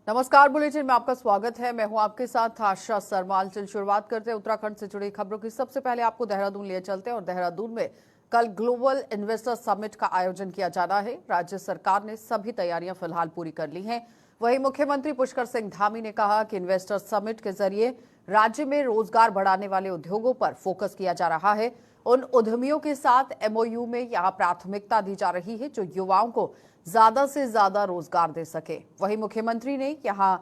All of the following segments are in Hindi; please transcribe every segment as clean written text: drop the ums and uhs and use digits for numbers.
नमस्कार, बुलेटिन में आपका स्वागत है। मैं हूं आपके साथ आशा सरमाल। शुरुआत करते हैं उत्तराखंड से जुड़ी खबरों की। सबसे पहले आपको देहरादून लिए चलते हैं और देहरादून में कल ग्लोबल इन्वेस्टर समिट का आयोजन किया जाना है। राज्य सरकार ने सभी तैयारियां फिलहाल पूरी कर ली हैं। वहीं मुख्यमंत्री पुष्कर सिंह धामी ने कहा कि इन्वेस्टर समिट के जरिए राज्य में रोजगार बढ़ाने वाले उद्योगों पर फोकस किया जा रहा है। उन उद्यमियों के साथ एमओयू में यहां प्राथमिकता दी जा रही है जो युवाओं को ज्यादा से ज्यादा रोजगार दे सके। वहीं मुख्यमंत्री ने यहां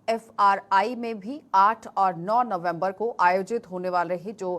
एफआरआई में भी 8 और 9 नवंबर को आयोजित होने वाले ही जो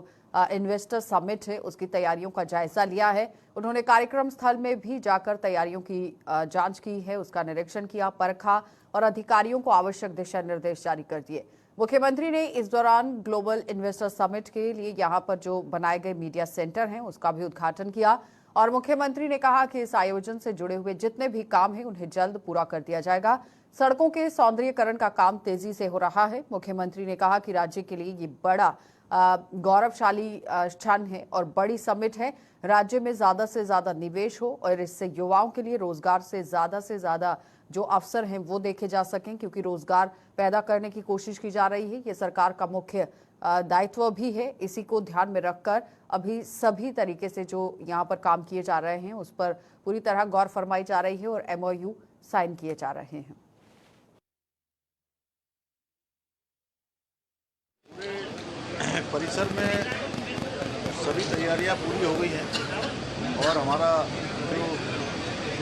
इन्वेस्टर समिट है उसकी तैयारियों का जायजा लिया है। उन्होंने कार्यक्रम स्थल में भी जाकर तैयारियों की जांच की है, उसका निरीक्षण किया, परखा और अधिकारियों को आवश्यक दिशा निर्देश जारी कर दिए। मुख्यमंत्री ने इस दौरान ग्लोबल इन्वेस्टर समिट के लिए यहां पर जो बनाए गए मीडिया सेंटर हैं उसका भी उद्घाटन किया और मुख्यमंत्री ने कहा कि इस आयोजन से जुड़े हुए जितने भी काम हैं उन्हें जल्द पूरा कर दिया जाएगा। सड़कों के सौंदर्यीकरण का काम तेजी से हो रहा है। मुख्यमंत्री ने कहा कि राज्य के लिए ये बड़ा गौरवशाली क्षण है और बड़ी समिट है। राज्य में ज्यादा से ज्यादा निवेश हो और इससे युवाओं के लिए रोजगार से ज्यादा जो अवसर हैं वो देखे जा सकें, क्योंकि रोजगार पैदा करने की कोशिश की जा रही है। ये सरकार का मुख्य दायित्व भी है। इसी को ध्यान में रखकर अभी सभी तरीके से जो यहाँ पर काम किए जा रहे हैं उस पर पूरी तरह गौर फरमाई जा रही है और एमओयू साइन किए जा रहे हैं। परिसर में सभी तैयारियां पूरी हो गई हैं और हमारा जो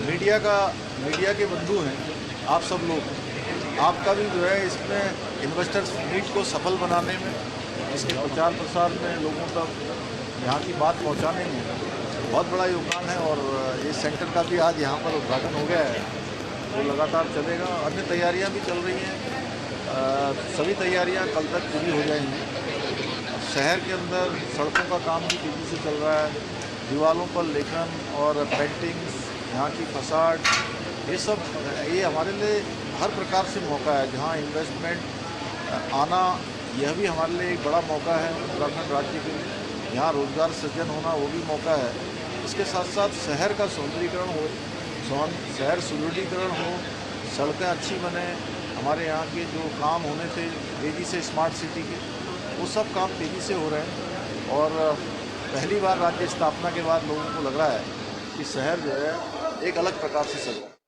मीडिया के बंधु हैं, आप सब लोग, आपका भी जो है इसमें इन्वेस्टर्स मीट को सफल बनाने में, इसके प्रचार प्रसार में, लोगों तक यहाँ की बात पहुँचाने में बहुत बड़ा योगदान है। और इस सेंटर का भी आज यहाँ पर उद्घाटन हो गया है, वो लगातार चलेगा। अन्य तैयारियाँ भी चल रही हैं, सभी तैयारियाँ कल तक पूरी हो जाएंगी। शहर के अंदर सड़कों का काम भी तेज़ी से चल रहा है। दीवारों पर लेखन और पेंटिंग्स, यहाँ की फसाड, ये हमारे लिए हर प्रकार से मौका है। जहाँ इन्वेस्टमेंट आना, यह भी हमारे लिए एक बड़ा मौका है उत्तराखंड राज्य के लिए। यहाँ रोजगार सृजन होना वो भी मौका है। इसके साथ साथ शहर का सौंदर्यीकरण हो, शहर सुदृढ़ीकरण हो, सड़कें अच्छी बने। हमारे यहाँ के जो काम होने थे तेज़ी से स्मार्ट सिटी के, वो सब काम तेज़ी से हो रहे हैं। और पहली बार राज्य स्थापना के बाद लोगों को लग रहा है कि शहर जो है एक अलग प्रकार से सज रहा है।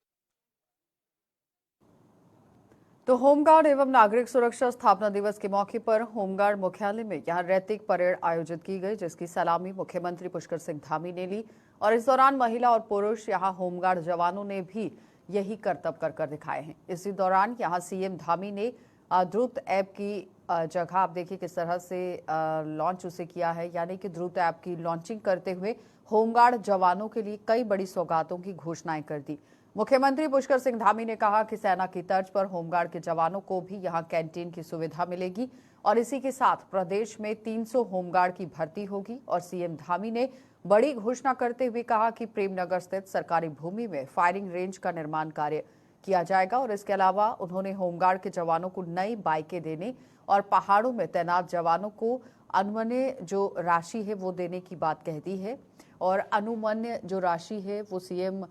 तो होमगार्ड एवं नागरिक सुरक्षा स्थापना दिवस के मौके पर होमगार्ड मुख्यालय में यहां रैतिक परेड आयोजित की गई, जिसकी सलामी मुख्यमंत्री पुष्कर सिंह धामी ने ली। और इस दौरान महिला और पुरुष यहां होमगार्ड जवानों ने भी यही करतब कर दिखाए हैं। इसी दौरान यहां सीएम धामी ने द्रुत ऐप की जगह आप देखिए किस तरह से लॉन्च उसे किया है, यानी कि द्रुत ऐप की लॉन्चिंग करते हुए होमगार्ड जवानों के लिए कई बड़ी सौगातों की घोषणाएं कर दी। मुख्यमंत्री पुष्कर सिंह धामी ने कहा कि सेना की तर्ज पर होमगार्ड के जवानों को भी यहां कैंटीन की सुविधा मिलेगी और इसी के साथ प्रदेश में 300 होमगार्ड की भर्ती होगी। और सीएम धामी ने बड़ी घोषणा करते हुए कहा कि प्रेमनगर स्थित सरकारी भूमि में फायरिंग रेंज का निर्माण कार्य किया जाएगा। और इसके अलावा उन्होंने होमगार्ड के जवानों को नई बाइकें देने और पहाड़ों में तैनात जवानों को अनुमन्य जो राशि है वो देने की बात कह दी है। और अनुमन्य जो राशि है वो सीएम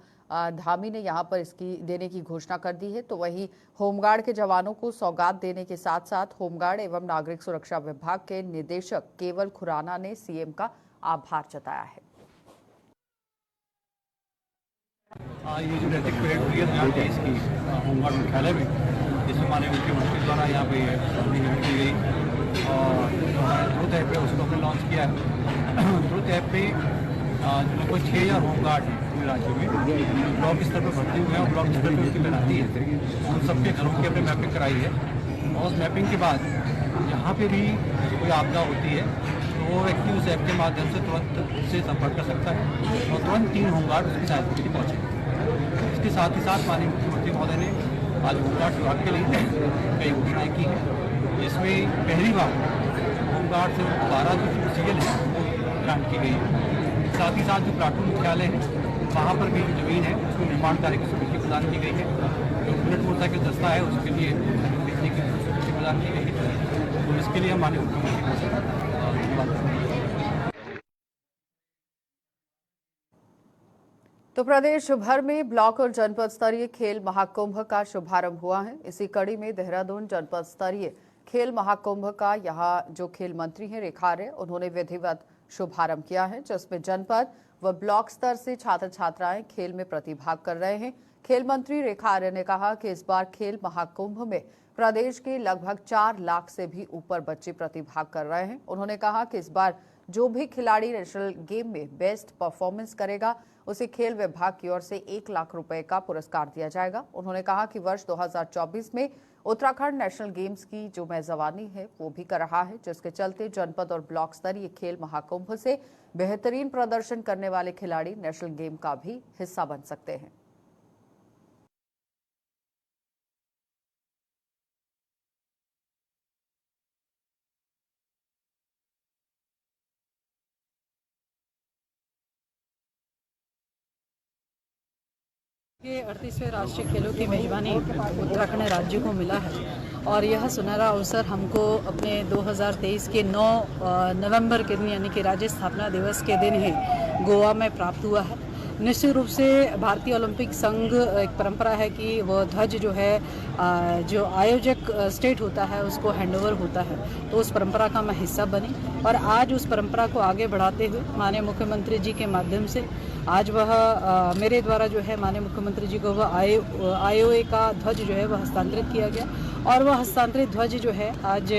धामी ने यहाँ पर इसकी देने की घोषणा कर दी है। तो वहीं होमगार्ड के जवानों को सौगात देने के साथ साथ होमगार्ड एवं नागरिक सुरक्षा विभाग के निदेशक केवल खुराना ने सीएम का आभार जताया है। ये जो रैतिक परेड हुई है यहाँ देश की होमगार्ड मुख्यालय में, जिसमें माननीय मुख्यमंत्री द्वारा यहाँ पे नियुक्ति की गई और द्रुत ऐप है उसको हमने लॉन्च किया है। द्रुत ऐप पे लगभग 6000 होमगार्ड हैं पूरे राज्य में, ब्लॉक स्तर पर भर्ती हुए हैं और ब्लॉक स्तर पर उसकी तैनाती है। उन सबके घरों की हमने मैपिंग कराई है और उस मैपिंग के बाद यहाँ पे भी कोई आपदा होती है तो वो व्यक्ति उस ऐप के माध्यम से तुरंत उससे संपर्क कर सकता है और तुरंत 3 होमगार्ड उसकी सहायता के लिए पहुँचे। इसके साथ ही साथ माननीय मुख्यमंत्री महोदय ने आज होमगार्ड विभाग के लिए कई घोषणाएँ की हैं, जिसमें पहली बार होमगार्ड से 12 जो सीएल है वो ग्रांट की गई है। साथ ही साथ जो प्लाटून मुख्यालय है वहाँ पर भी जो जमीन है उसको निर्माण कार्य की स्वीकृति प्रदान की गई है। जो बुलेट मोटरसाइकिल दस्ता है उसके लिए बिजली की स्वीकृति प्रदान की गई है। तो इसके लिए हम माननीय मुख्यमंत्री को धन्यवाद। तो प्रदेश भर में ब्लॉक और जनपद स्तरीय खेल महाकुंभ का शुभारंभ हुआ है। इसी कड़ी में देहरादून जनपद स्तरीय खेल महाकुंभ का यहां जो खेल मंत्री हैं रेखा आर्य, उन्होंने विधिवत शुभारंभ किया है, जिसमें जनपद व ब्लॉक स्तर से छात्र छात्राएं खेल में प्रतिभाग कर रहे हैं। खेल मंत्री रेखा आर्य ने कहा कि इस बार खेल महाकुंभ में प्रदेश के लगभग 4 लाख से भी ऊपर बच्चे प्रतिभाग कर रहे हैं। उन्होंने कहा कि इस बार जो भी खिलाड़ी नेशनल गेम में बेस्ट परफॉर्मेंस करेगा उसे खेल विभाग की ओर से 1 लाख रुपए का पुरस्कार दिया जाएगा। उन्होंने कहा कि वर्ष 2024 में उत्तराखंड नेशनल गेम्स की जो मेजबानी है वो भी कर रहा है, जिसके चलते जनपद और ब्लॉक स्तरीय खेल महाकुंभ से बेहतरीन प्रदर्शन करने वाले खिलाड़ी नेशनल गेम का भी हिस्सा बन सकते हैं। ये 38वें राष्ट्रीय खेलों की मेजबानी उत्तराखंड राज्य को मिला है और यह सुनहरा अवसर हमको अपने 2023 के 9 नवंबर के दिन यानी कि राज्य स्थापना दिवस के दिन ही गोवा में प्राप्त हुआ है। निश्चित रूप से भारतीय ओलंपिक संघ एक परंपरा है कि वह ध्वज जो है जो आयोजक स्टेट होता है उसको हैंडओवर होता है, तो उस परंपरा का मैं हिस्सा बनी और आज उस परंपरा को आगे बढ़ाते हुए माननीय मुख्यमंत्री जी के माध्यम से आज वह मेरे द्वारा जो है माननीय मुख्यमंत्री जी को वह आईओए का ध्वज जो है वह हस्तांतरित किया गया और वह हस्तांतरित ध्वज जो है आज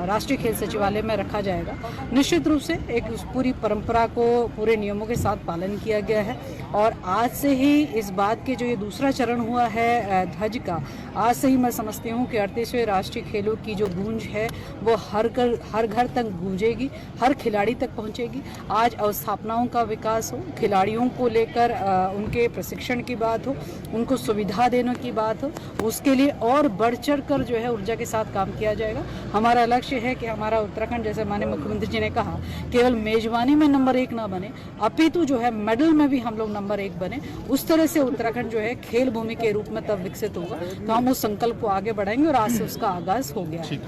राष्ट्रीय खेल सचिवालय में रखा जाएगा। निश्चित रूप से एक उस पूरी परंपरा को पूरे नियमों के साथ पालन किया गया है और आज से ही इस बात के जो ये दूसरा चरण हुआ है ध्वज का, आज से ही मैं समझती हूँ कि 38वें राष्ट्रीय खेलों की जो गूंज है वो हर घर तक गूंजेगी, हर खिलाड़ी तक पहुँचेगी। आज अवस्थापनाओं का विकास हो, खिलाड़ियों को लेकर उनके प्रशिक्षण की बात हो, उनको सुविधा देने की बात हो, उसके लिए और बढ़ चढ़ कर जो है ऊर्जा के साथ काम किया जाएगा। हमारा लक्ष्य है कि हमारा उत्तराखंड, जैसे माननीय मुख्यमंत्री जी ने कहा, केवल मेजबानी में नंबर 1 ना बने अपितु जो है मेडल में भी हम लोग नंबर 1 बने। उस तरह से उत्तराखंड जो है खेल भूमि के रूप में तब विकसित होगा तो हम उस संकल्प को आगे बढ़ाएंगे और आज से उसका आगाज हो गया है।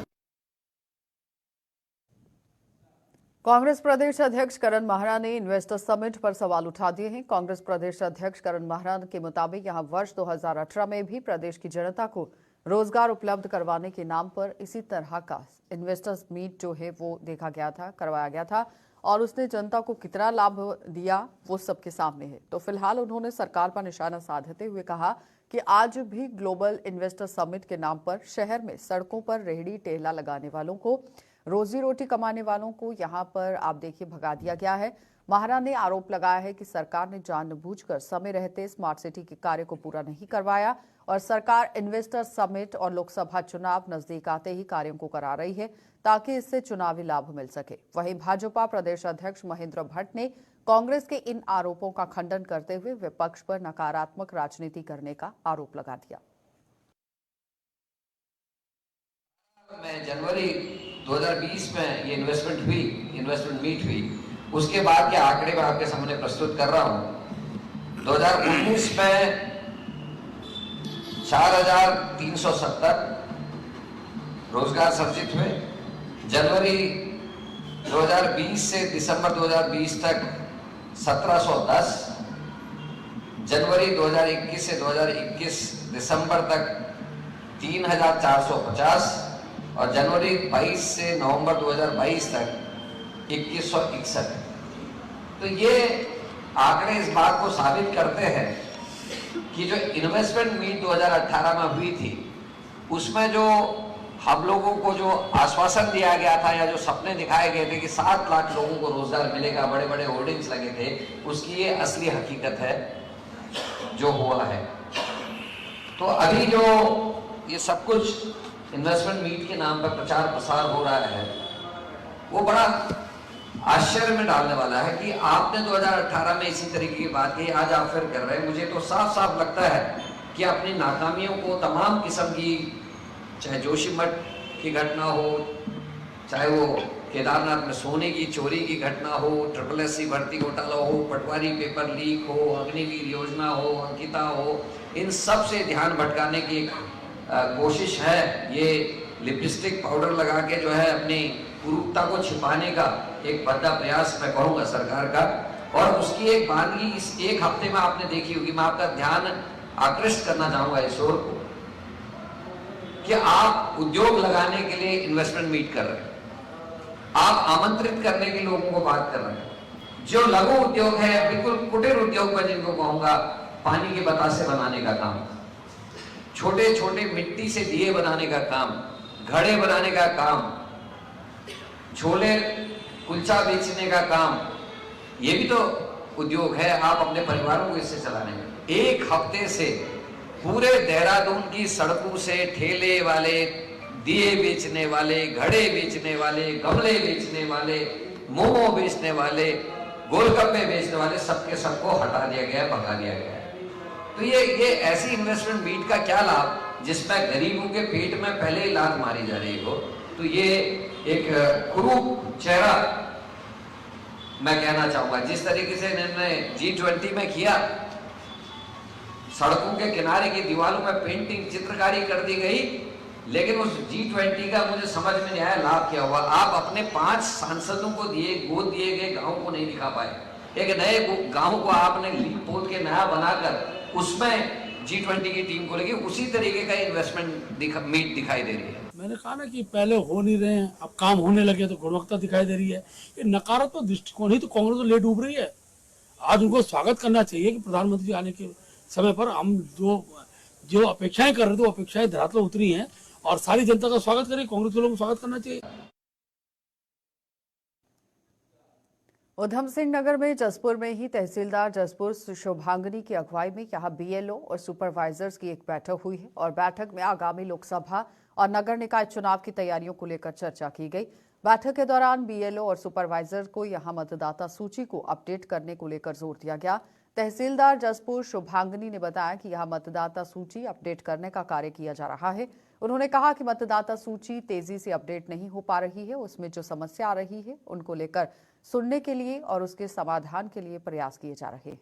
कांग्रेस प्रदेश अध्यक्ष करण माहरा ने इन्वेस्टर समिट पर सवाल उठा दिए हैं। कांग्रेस प्रदेश अध्यक्ष करण माहरा के मुताबिक यहां वर्ष 2018 में भी प्रदेश की जनता को रोजगार उपलब्ध करवाने के नाम पर इसी तरह का इन्वेस्टर्स मीट जो है वो करवाया गया था और उसने जनता को कितना लाभ दिया वो सबके सामने है। तो फिलहाल उन्होंने सरकार पर निशाना साधते हुए कहा कि आज भी ग्लोबल इन्वेस्टर समिट के नाम पर शहर में सड़कों पर रेहड़ी ठेला लगाने वालों को, रोजी रोटी कमाने वालों को यहां पर आप देखिए भगा दिया गया है। माहरा ने आरोप लगाया है कि सरकार ने जानबूझकर समय रहते स्मार्ट सिटी के कार्य को पूरा नहीं करवाया और सरकार इन्वेस्टर समिट और लोकसभा चुनाव नजदीक आते ही कार्यों को करा रही है ताकि इससे चुनावी लाभ मिल सके। वहीं भाजपा प्रदेश अध्यक्ष महेंद्र भट्ट ने कांग्रेस के इन आरोपों का खंडन करते हुए विपक्ष पर नकारात्मक राजनीति करने का आरोप लगा दिया। जनवरी 2020 में ये इन्वेस्टमेंट मीट हुई, उसके बाद के आंकड़े मैं आपके सामने प्रस्तुत कर रहा हूं। 2019 में 4,370 रोजगार सृजित हुए। जनवरी 2020 से दिसंबर 2020 तक 1710, जनवरी 2021 से 2021 दिसंबर तक 3,450 और जनवरी 22 से नवंबर 2022 तक 2161। तो ये आंकड़े इस बात को साबित करते हैं कि जो इन्वेस्टमेंट मीट 2018 में हुई थी उसमें जो हम लोगों को जो आश्वासन दिया गया था या जो सपने दिखाए गए थे कि 7 लाख लोगों को रोजगार मिलेगा, बड़े बड़े होर्डिंग्स लगे थे, उसकी ये असली हकीकत है जो हुआ है। तो अभी जो ये सब कुछ इन्वेस्टमेंट मीट के नाम पर प्रचार प्रसार हो रहा है वो बड़ा आश्चर्य में डालने वाला है कि आपने 2018 में इसी तरीके की बात की, आज आप फिर कर रहे हैं। मुझे तो साफ साफ लगता है कि अपनी नाकामियों को तमाम किस्म की, चाहे जोशीमठ की घटना हो, चाहे वो केदारनाथ में सोने की चोरी की घटना हो, SSC भर्ती घोटाला हो, पटवारी पेपर लीक हो, अग्निवीर योजना हो, अंकिता हो, इन सब से ध्यान भटकाने की एक कोशिश है। ये लिपस्टिक पाउडर लगा के जो है अपनी कुरूपता को छिपाने का एक बड़ा प्रयास मैं कहूँगा सरकार का। और उसकी एक बानगी इस एक हफ्ते में आपने देखी होगी। मैं आपका ध्यान आकृष्ट करना चाहूंगा इस ओर को कि आप उद्योग लगाने के लिए इन्वेस्टमेंट मीट कर रहे हैं, आप आमंत्रित करने के लोगों को बात कर रहे हैं। जो लघु उद्योग है, बिल्कुल कुटीर उद्योग में जिनको कहूंगा, पानी के बतासे बनाने का काम, छोटे छोटे मिट्टी से दिए बनाने का काम, घड़े बनाने का काम, छोले कुलचा बेचने का काम, ये भी तो उद्योग है। आप अपने परिवारों को इससे चलाने में एक हफ्ते से पूरे देहरादून की सड़कों से ठेले वाले, दिए बेचने वाले, घड़े बेचने वाले, गमले बेचने वाले, मोमो बेचने वाले, गोलगप्पे बेचने वाले, सबके सबको हटा दिया गया, भगा दिया गया है। तो ये ऐसी इन्वेस्टमेंट मीट का क्या लाभ जिसमें गरीबों के पेट में पहले ही लात मारी जा रही हो। तो ये एक कुरूप चेहरा मैं कहना चाहूंगा। जिस तरीके से इन्होंने G20 में किया, सड़कों के किनारे की दीवारों में पेंटिंग, चित्रकारी कर दी गई, लेकिन उस G20 का मुझे समझ में नहीं आया लाभ क्या हुआ। आप अपने 5 सांसदों को गोद दिए गए गांव को नहीं दिखा पाए। एक नए गांव को आपने लीप पोत के नया बनाकर उसमें G20 की टीम को लेके उसी तरीके का इन्वेस्टमेंट मीट दिखाई दे रही है। मैंने कहा ना कि पहले हो नहीं रहे हैं, अब काम होने लगे तो गुणवत्ता दिखाई दे रही है। ये नकारात्मक दृष्टिकोण ही तो कांग्रेस तो ले डूब रही है। आज उनको स्वागत करना चाहिए कि प्रधानमंत्री आने के समय पर हम जो अपेक्षाएं कर रहे थे वो अपेक्षाएं धरातल उतरी हैं और सारी जनता का स्वागत करें। कांग्रेस के लोगों को स्वागत करना चाहिए। उधम सिंह नगर में जसपुर में ही तहसीलदार जसपुर शुभांगनी की अगुवाई में यहां BLO और सुपरवाइजर्स की एक बैठक हुई है और बैठक में आगामी लोकसभा और नगर निकाय चुनाव की तैयारियों को लेकर चर्चा की गई। बैठक के दौरान BLO और सुपरवाइजर को यहां मतदाता सूची को अपडेट करने को लेकर जोर दिया गया। तहसीलदार जसपुर शुभांगनी ने बताया कि यहां मतदाता सूची अपडेट करने का कार्य किया जा रहा है। उन्होंने कहा कि मतदाता सूची तेजी से अपडेट नहीं हो पा रही है, उसमें जो समस्या आ रही है उनको लेकर सुनने के लिए और उसके समाधान के लिए प्रयास किए जा रहे हैं।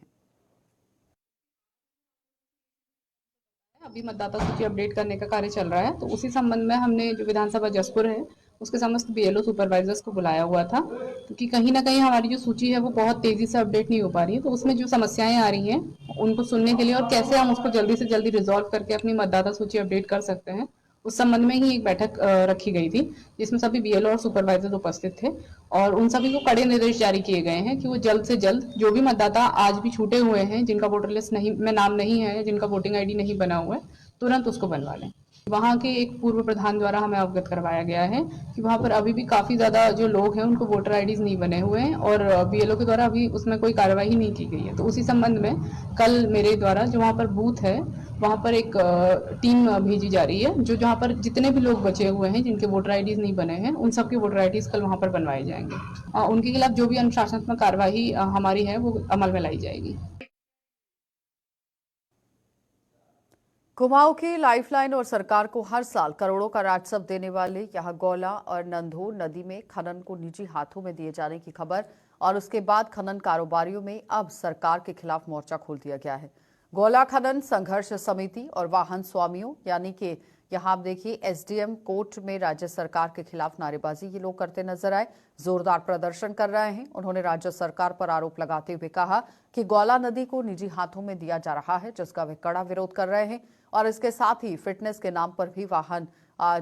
अभी मतदाता सूची अपडेट करने का कार्य चल रहा है, तो उसी संबंध में हमने जो विधानसभा जसपुर है उसके समस्त BLO सुपरवाइजर्स को बुलाया हुआ था, क्योंकि कहीं ना कहीं हमारी जो सूची है वो बहुत तेजी से अपडेट नहीं हो पा रही है। तो उसमें जो समस्याएं आ रही हैं उनको सुनने के लिए और कैसे हम उसको जल्दी से जल्दी रिजॉल्व करके अपनी मतदाता सूची अपडेट कर सकते हैं, उस संबंध में ही एक बैठक रखी गई थी, जिसमें सभी BLO और सुपरवाइजर उपस्थित थे और उन सभी को कड़े निर्देश जारी किए गए हैं कि वो जल्द से जल्द जो भी मतदाता आज भी छूटे हुए हैं, जिनका वोटर लिस्ट में नाम नहीं है, जिनका वोटिंग ID नहीं बना हुआ है, तुरंत उसको बनवा लें। वहाँ के एक पूर्व प्रधान द्वारा हमें अवगत करवाया गया है कि वहाँ पर अभी भी काफी ज्यादा जो लोग हैं उनको वोटर IDs नहीं बने हुए हैं और BLO के द्वारा अभी उसमें कोई कार्रवाई नहीं की गई है। तो उसी संबंध में कल मेरे द्वारा जो वहाँ पर बूथ है वहाँ पर एक टीम भेजी जा रही है, जो जहाँ पर जितने भी लोग बचे हुए हैं जिनके वोटर IDs नहीं बने हैं उन सबके वोटर IDs कल वहाँ पर बनवाए जाएंगे। उनके खिलाफ जो भी अनुशासनात्मक कार्यवाही हमारी है वो अमल में लाई जाएगी। कुमाऊं की लाइफलाइन और सरकार को हर साल करोड़ों का राजस्व देने वाले यहां गौला और नंदोर नदी में खनन को निजी हाथों में दिए जाने की खबर और उसके बाद खनन कारोबारियों में अब सरकार के खिलाफ मोर्चा खोल दिया गया है। गौला खनन संघर्ष समिति और वाहन स्वामियों यानी कि यहां आप देखिए SDM कोर्ट में राज्य सरकार के खिलाफ नारेबाजी ये लोग करते नजर आए, जोरदार प्रदर्शन कर रहे हैं। उन्होंने राज्य सरकार पर आरोप लगाते हुए कहा कि गौला नदी को निजी हाथों में दिया जा रहा है, जिसका वे कड़ा विरोध कर रहे हैं और इसके साथ ही फिटनेस के नाम पर भी वाहन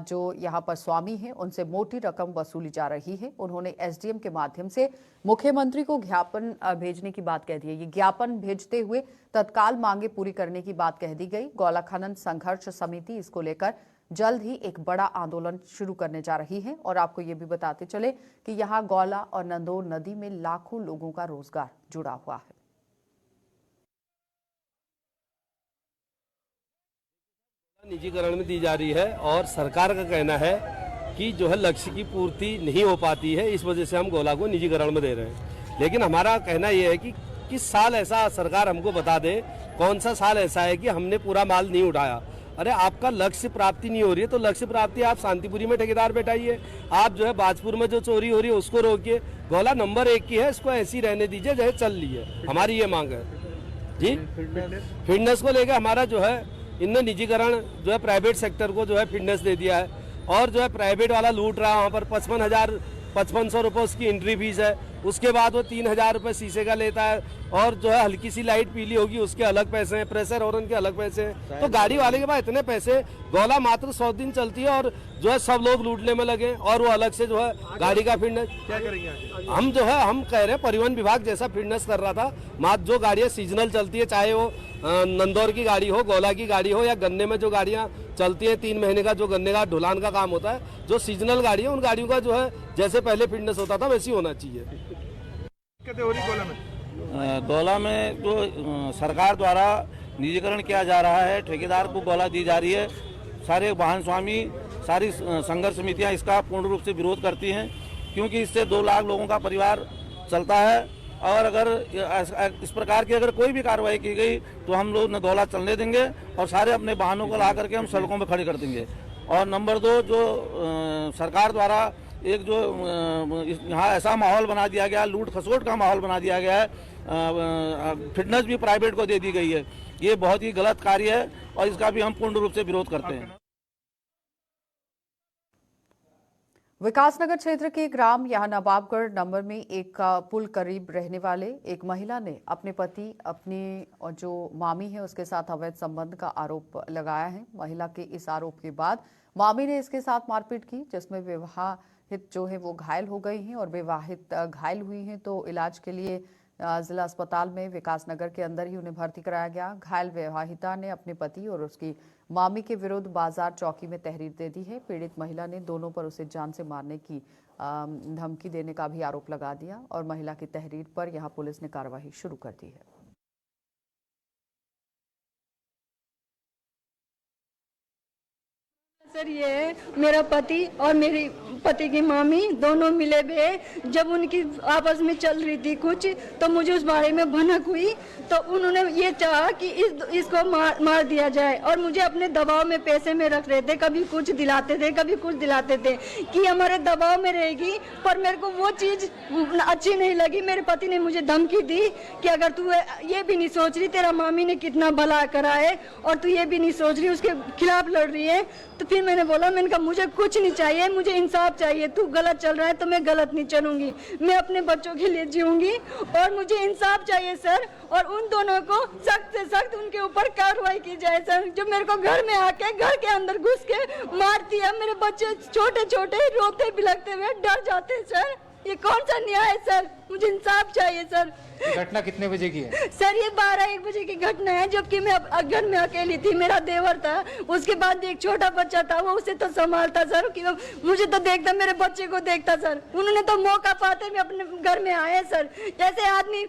जो यहाँ पर स्वामी हैं उनसे मोटी रकम वसूली जा रही है। उन्होंने SDM के माध्यम से मुख्यमंत्री को ज्ञापन भेजने की बात कह दी है। ये ज्ञापन भेजते हुए तत्काल मांगे पूरी करने की बात कह दी गई। गौला खनन संघर्ष समिति इसको लेकर जल्द ही एक बड़ा आंदोलन शुरू करने जा रही है और आपको ये भी बताते चले कि यहाँ गौला और नंदोर नदी में लाखों लोगों का रोजगार जुड़ा हुआ है। निजीकरण में दी जा रही है और सरकार का कहना है कि जो है लक्ष्य की पूर्ति नहीं हो पाती है, इस वजह से हम गौला को निजीकरण में दे रहे हैं। लेकिन हमारा कहना यह है कि किस साल ऐसा सरकार हमको बता दे, कौन सा साल ऐसा है कि हमने पूरा माल नहीं उठाया। अरे आपका लक्ष्य प्राप्ति नहीं हो रही है तो लक्ष्य प्राप्ति आप शांतिपुरी में ठेकेदार बैठाइए, आप जो है बाजपुर में जो चोरी हो रही है उसको रोकिए। गौला नंबर 1 की है, इसको ऐसी रहने दीजिए जैसे चल रही है। हमारी ये मांग है जी। फिटनेस को लेकर हमारा जो है इनने निजीकरण जो है प्राइवेट सेक्टर को जो है फिटनेस दे दिया है और जो है प्राइवेट वाला लूट रहा है। वहाँ पर 55,000 5500 रुपये उसकी एंट्री फीस है उसके बाद वो 3000 रुपये शीशे का लेता है, और जो है हल्की सी लाइट पीली होगी उसके अलग पैसे हैं, प्रेशर हॉर्न के अलग पैसे हैं। तो गाड़ी वाले के पास इतने पैसे, गौला मात्र 100 दिन चलती है और जो है सब लोग लूटने में लगे, और वो अलग से जो है गाड़ी का फिटनेस क्या करेंगे? हम जो है हम कह रहे हैं परिवहन विभाग जैसा फिटनेस कर रहा था, मात्र जो गाड़ियाँ सीजनल चलती है, चाहे वो नंदौर की गाड़ी हो, गौला की गाड़ी हो, या गन्ने में जो गाड़ियाँ चलती हैं 3 महीने का जो गन्ने का ढुलान का काम होता है, जो सीजनल गाड़ी है उन गाड़ियों का जो है जैसे पहले फिटनेस होता था वैसी होना चाहिए। दिक्कतें हो रही गोला में? गोला में जो सरकार द्वारा निजीकरण किया जा रहा है, ठेकेदार को गोला दी जा रही है, सारे वाहन स्वामी, सारी संघर्ष समितियां इसका पूर्ण रूप से विरोध करती हैं, क्योंकि इससे 2 लाख लोगों का परिवार चलता है। और अगर इस प्रकार की अगर कोई भी कार्रवाई की गई तो हम लोग न गोला चलने देंगे और सारे अपने वाहनों को ला करके हम सड़कों में खड़े कर देंगे। और नंबर 2, जो सरकार द्वारा एक जो यहाँ ऐसा माहौल बना दिया गया, लूट खसोट का माहौल बना दिया गया है, फिटनेस भी प्राइवेट को दे दी गई है, ये बहुत ही गलत कार्य है और इसका भी हम पूर्ण रूप से विरोध करते हैं। विकासनगर क्षेत्र के ग्राम यहाँ नवाबगढ़ नंबर में एक पुल करीब रहने वाले एक महिला ने अपने पति, अपनी जो मामी है उसके साथ अवैध संबंध का आरोप लगाया है। महिला के इस आरोप के बाद मामी ने इसके साथ मारपीट की, जिसमें विवाहित जो है वो घायल हो गई हैं और विवाहित घायल हुई हैं, तो इलाज के लिए जिला अस्पताल में विकासनगर के अंदर ही उन्हें भर्ती कराया गया। घायल विवाहिता ने अपने पति और उसकी मामी के विरुद्ध बाजार चौकी में तहरीर दे दी है। पीड़ित महिला ने दोनों पर उसे जान से मारने की धमकी देने का भी आरोप लगा दिया और महिला की तहरीर पर यहां पुलिस ने कार्रवाई शुरू कर दी है। सर, ये मेरा पति और मेरी पति की मामी दोनों मिले हुए, जब उनकी आपस में चल रही थी कुछ, तो मुझे उस बारे में भनक हुई, तो उन्होंने ये चाहा कि इसको मार दिया जाए और मुझे अपने दबाव में पैसे में रख रहे थे, कभी कुछ दिलाते थे, कभी कुछ दिलाते थे कि हमारे दबाव में रहेगी। पर मेरे को वो चीज़ अच्छी नहीं लगी। मेरे पति ने मुझे धमकी दी कि अगर तू ये भी नहीं सोच रही, तेरा मामी ने कितना भला करा है और तू ये भी नहीं सोच रही, उसके खिलाफ लड़ रही है। तो फिर मैंने बोला, मैंने कहा मुझे कुछ नहीं चाहिए, मुझे इंसाफ चाहिए। तू गलत चल रहा है तो मैं गलत नहीं चलूंगी, मैं अपने बच्चों के लिए जीऊंगी और मुझे इंसाफ चाहिए सर। और उन दोनों को सख्त से सख्त उनके ऊपर कार्रवाई की जाए सर, जो मेरे को घर में आके घर के अंदर घुस के मारती है। मेरे बच्चे छोटे छोटे रोते बिलखते हुए डर जाते हैं सर। ये कौन सा न्याय है सर? मुझे इंसाफ चाहिए सर। घटना कितने बजे की है? सर, ये 12-1 बजे की घटना है, जबकि मैं घर में अकेली थी, मेरा देवर था, उसके बाद एक छोटा बच्चा था, वो उसे तो संभालता सर, कि मुझे तो देखता, मेरे बच्चे को देखता सर। उन्होंने तो मौका पाते हुए अपने घर में आए सर। ऐसे आदमी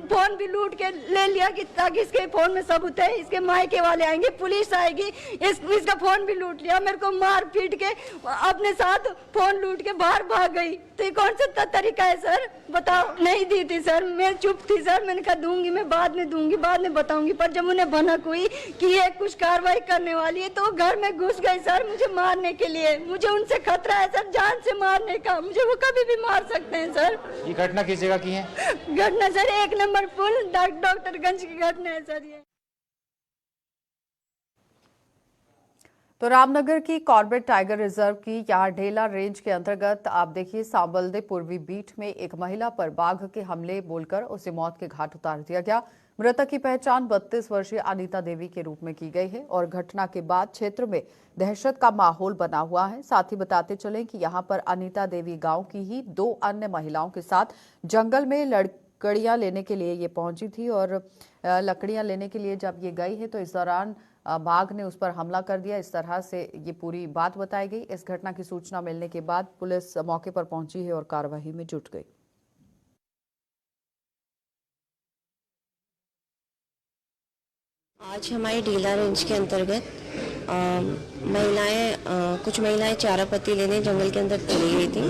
फोन भी लूट के ले लिया कि ताकि इसके फोन में सबूत है, इसके मायके वाले आएंगे, पुलिस आएगी, इसका फोन भी लूट लिया, मेरे को मार पीट के अपने साथ फोन लूट के बाहर भाग गई। तो ये कौन सा तरीका है सर? बताओ। नहीं दी थी सर, मैं चुप थी सर। मैंने कहा दूंगी, मैं बाद में दूंगी, बाद में बताऊंगी। पर जब उन्हें भनक हुई कि ये कुछ कार्रवाई करने वाली है, तो वो घर में घुस गई सर मुझे मारने के लिए। मुझे उनसे खतरा है सर, जान से मारने का। मुझे वो कभी भी मार सकते हैं सर। ये घटना किस जगह की है? घटना सर 1 नंबर पुल डॉक्टरगंज की घटना है सर ये। तो रामनगर की कॉर्बेट टाइगर रिजर्व की यहाँ ढेला रेंज के अंतर्गत आप देखिए सांबलदे पूर्वी बीट में एक महिला पर बाघ के हमले बोलकर उसे मौत के घाट उतार दिया गया। मृतक की पहचान 32 वर्षीय अनीता देवी के रूप में की गई है और घटना के बाद क्षेत्र में दहशत का माहौल बना हुआ है। साथ ही बताते चलें कि यहाँ पर अनीता देवी गांव की ही 2 अन्य महिलाओं के साथ जंगल में लकड़ियां लेने के लिए ये पहुंची थी और लकड़ियां लेने के लिए जब ये गई है तो इस दौरान बाघ ने उस पर हमला कर दिया। इस तरह से ये पूरी बात बताई गई। इस घटना की सूचना मिलने के बाद पुलिस मौके पर पहुंची है और कार्रवाई में जुट गई। आज हमारे ढीला रेंज के अंतर्गत कुछ महिलाएं चारा पत्ती लेने जंगल के अंदर चली गई थी,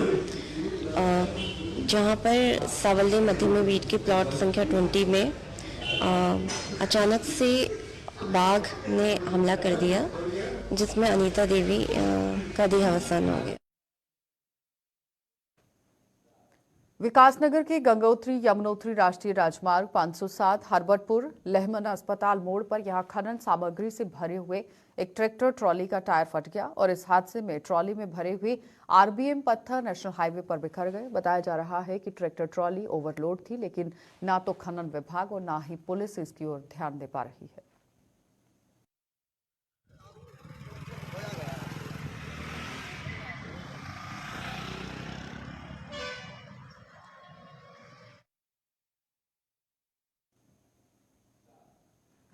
जहां पर सावल्दे मध्यम बीट के प्लॉट संख्या 20 में अचानक से बाघ ने हमला कर दिया, जिसमें अनीता देवी का देहावसान हो गया। विकासनगर के गंगोत्री यमुनोत्री राष्ट्रीय राजमार्ग 507 हरबतपुर लहमन अस्पताल मोड़ पर यहां खनन सामग्री से भरे हुए एक ट्रैक्टर ट्रॉली का टायर फट गया और इस हादसे में ट्रॉली में भरे हुए आरबीएम पत्थर नेशनल हाईवे पर बिखर गए। बताया जा रहा है कि ट्रैक्टर ट्रॉली ओवरलोड थी, लेकिन ना तो खनन विभाग और ना ही पुलिस इसकी ओर ध्यान दे पा रही है।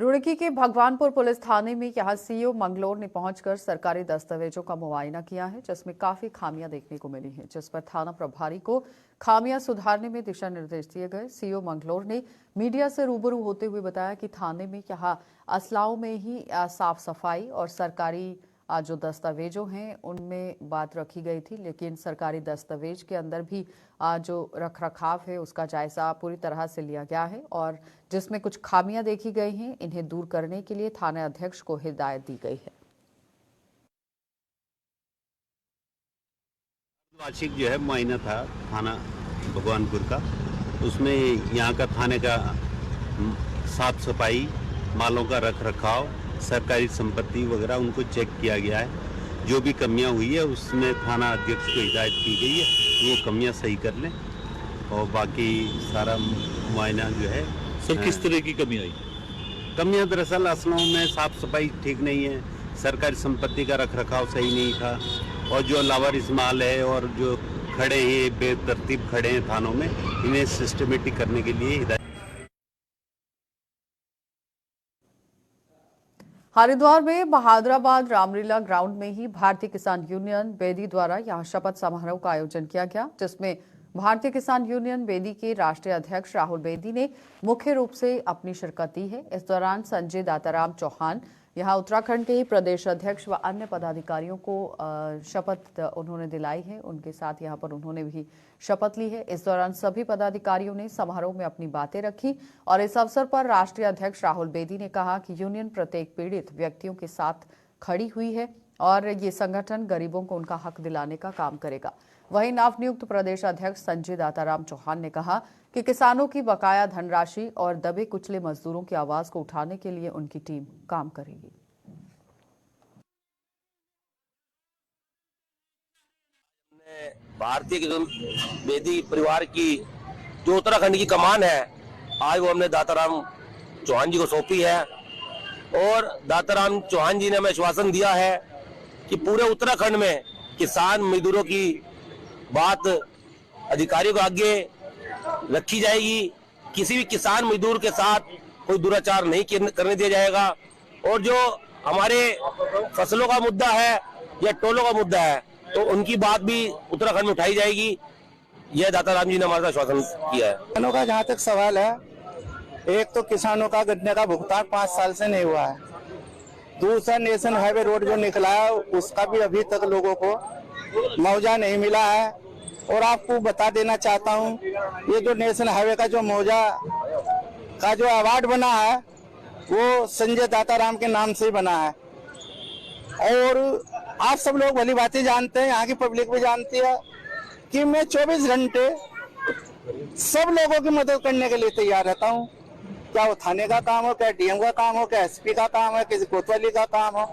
रुड़की के भगवानपुर पुलिस थाने में यहां सीओ मंगलोर ने पहुंचकर सरकारी दस्तावेजों का मुआयना किया है, जिसमें काफी खामियां देखने को मिली हैं, जिस पर थाना प्रभारी को खामियां सुधारने में दिशा निर्देश दिए गए। सीओ मंगलोर ने मीडिया से रूबरू होते हुए बताया कि थाने में यहां असलाओं में ही साफ सफाई और सरकारी जो दस्तावेजों हैं उनमें बात रखी गई थी, लेकिन सरकारी दस्तावेज के अंदर भी जो रखरखाव है उसका जायजा पूरी तरह से लिया गया है और जिसमें कुछ खामियां देखी गई हैं, इन्हें दूर करने के लिए थाना अध्यक्ष को हिदायत दी गई है। वार्षिक जो है मुआयना था थाना भगवानपुर का, उसमें यहाँ का थाने का साफ सफाई, मालों का रखरखाव, सरकारी संपत्ति वगैरह उनको चेक किया गया है। जो भी कमियां हुई है उसमें थाना अध्यक्ष को हिदायत की गई है वो कमियां सही कर लें और बाकी सारा मुआयना जो है। सर किस तरह की कमी आई? कमियां दरअसल असलों में साफ सफाई ठीक नहीं है, सरकारी संपत्ति का रखरखाव सही नहीं था और जो लावारिस माल है और जो खड़े हैं बेतरतीब खड़े हैं थानों में, इन्हें सिस्टमेटिक करने के लिए हिदायत। हरिद्वार में बहादुराबाद रामलीला ग्राउंड में ही भारतीय किसान यूनियन बेदी द्वारा यहां शपथ समारोह का आयोजन किया गया, जिसमें भारतीय किसान यूनियन बेदी के राष्ट्रीय अध्यक्ष राहुल बेदी ने मुख्य रूप से अपनी शिरकत दी है। इस दौरान संजय दाताराम चौहान यहां उत्तराखंड के ही प्रदेश अध्यक्ष व अन्य पदाधिकारियों को शपथ उन्होंने दिलाई है, उनके साथ यहां पर उन्होंने भी शपथ ली है। इस दौरान सभी पदाधिकारियों ने समारोह में अपनी बातें रखी और इस अवसर पर राष्ट्रीय अध्यक्ष राहुल बेदी ने कहा कि यूनियन प्रत्येक पीड़ित व्यक्तियों के साथ खड़ी हुई है और ये संगठन गरीबों को उनका हक दिलाने का काम करेगा। वहीं नवनियुक्त प्रदेश अध्यक्ष संजय दाताराम चौहान ने कहा कि किसानों की बकाया धनराशि और दबे कुचले मजदूरों की आवाज को उठाने के लिए उनकी टीम काम करेगी। भारतीय किसान बेदी परिवार की जो उत्तराखंड की कमान है, आज वो हमने दाताराम चौहान जी को सौंपी है और दाताराम चौहान जी ने हमें आश्वासन दिया है कि पूरे उत्तराखंड में किसान मजदूरों की बात अधिकारियों के आगे रखी जाएगी। किसी भी किसान मजदूर के साथ कोई दुराचार नहीं करने दिया जाएगा और जो हमारे फसलों का मुद्दा है या टोलों का मुद्दा है तो उनकी बात भी उत्तराखंड में उठाई जाएगी। यह दाताराम जी ने हमारा आश्वासन किया है। किसानों का जहाँ तक सवाल है, एक तो किसानों का गन्ने का भुगतान 5 साल से नहीं हुआ है, दूसरा नेशनल हाईवे रोड जो निकला है उसका भी अभी तक लोगों को मुआवजा नहीं मिला है। और आपको बता देना चाहता हूँ, ये जो नेशनल हाईवे का जो मुआवजा का जो अवार्ड बना है वो संजय दाताराम के नाम से ही बना है और आप सब लोग भली बातें जानते हैं, यहाँ की पब्लिक भी जानती है कि मैं 24 घंटे सब लोगों की मदद करने के लिए तैयार रहता हूँ। क्या वो थाने का काम हो, क्या डीएम का काम हो, क्या एसपी का काम है, किसी कोतवाली का काम हो।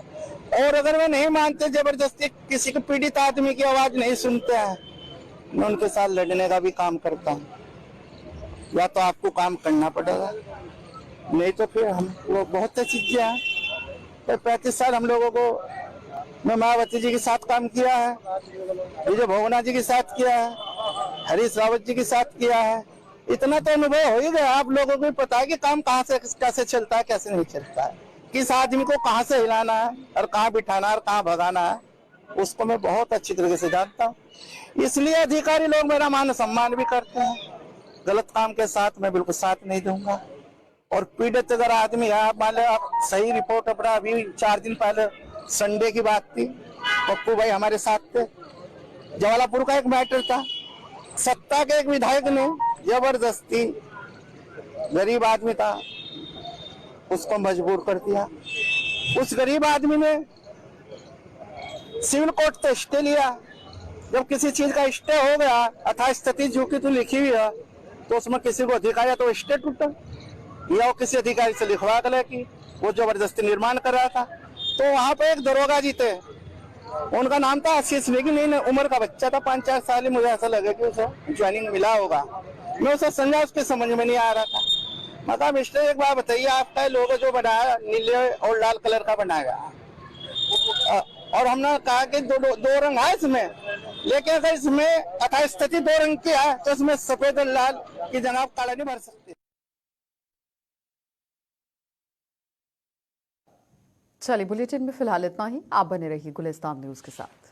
और अगर वे नहीं मानते, जबरदस्ती किसी के पीड़ित आदमी की आवाज नहीं सुनते हैं, मैं उनके साथ लड़ने का भी काम करता हूँ। या तो आपको काम करना पड़ेगा, नहीं तो फिर हम वो बहुत सी चीजें हैं। तो 35 साल हम लोगों को, मैं मायावती जी के साथ काम किया है, विजय भोगना जी के साथ किया है, हरीश रावत जी के साथ किया है। इतना तो अनुभव हो ही गया, आप लोगों को भी पता है कि काम कहाँ से कैसे चलता है, कैसे नहीं चलता है, किस आदमी को कहाँ से हिलाना है और कहाँ बिठाना है और कहाँ भगाना है, उसको मैं बहुत अच्छी तरीके से जानता हूँ। इसलिए अधिकारी लोग मेरा मान सम्मान भी करते हैं। गलत काम के साथ मैं बिल्कुल साथ नहीं दूंगा। और पीड़ित अगर आदमी है, मान लो आप सही रिपोर्ट अपना, अभी 4 दिन पहले संडे की बात थी, पप्पू भाई हमारे साथ थे, जवालापुर का एक मैटर था, सत्ता के एक विधायक ने जबरदस्ती, गरीब आदमी था, उसको मजबूर कर दिया। उस गरीब आदमी ने सिविल कोर्ट से स्टे लिया जब किसी चीज का स्टे हो गया, अथा स्थिति जो की तो लिखी हुई है, तो उसमें किसी को अधिकार है तो स्टे टूटा, या वो किसी अधिकारी से लिखवा कर कि वो जबरदस्ती निर्माण कर रहा था। तो वहाँ पे एक दरोगा जी थे, उनका नाम था आशीष बेगी, नहीं उम्र का बच्चा था, 5-4 साल, मुझे ऐसा लगा कि उसे ज्वाइनिंग मिला होगा। मैं उसे समझा, उसके समझ में नहीं आ रहा था। मतलब मिस्टर एक बार बताइए, आपका लोगो जो बनाया नीले और लाल कलर का बनाया, और हमने कहा कि दो रंग है इसमें, लेकिन अगर इसमें अथा स्थिति 2 रंग की है तो इसमें सफेद और लाल की जगह आप काला नहीं भर सकते। चलिए बुलेटिन में फिलहाल इतना ही। आप बने रहिए गुलिस्तान न्यूज के साथ।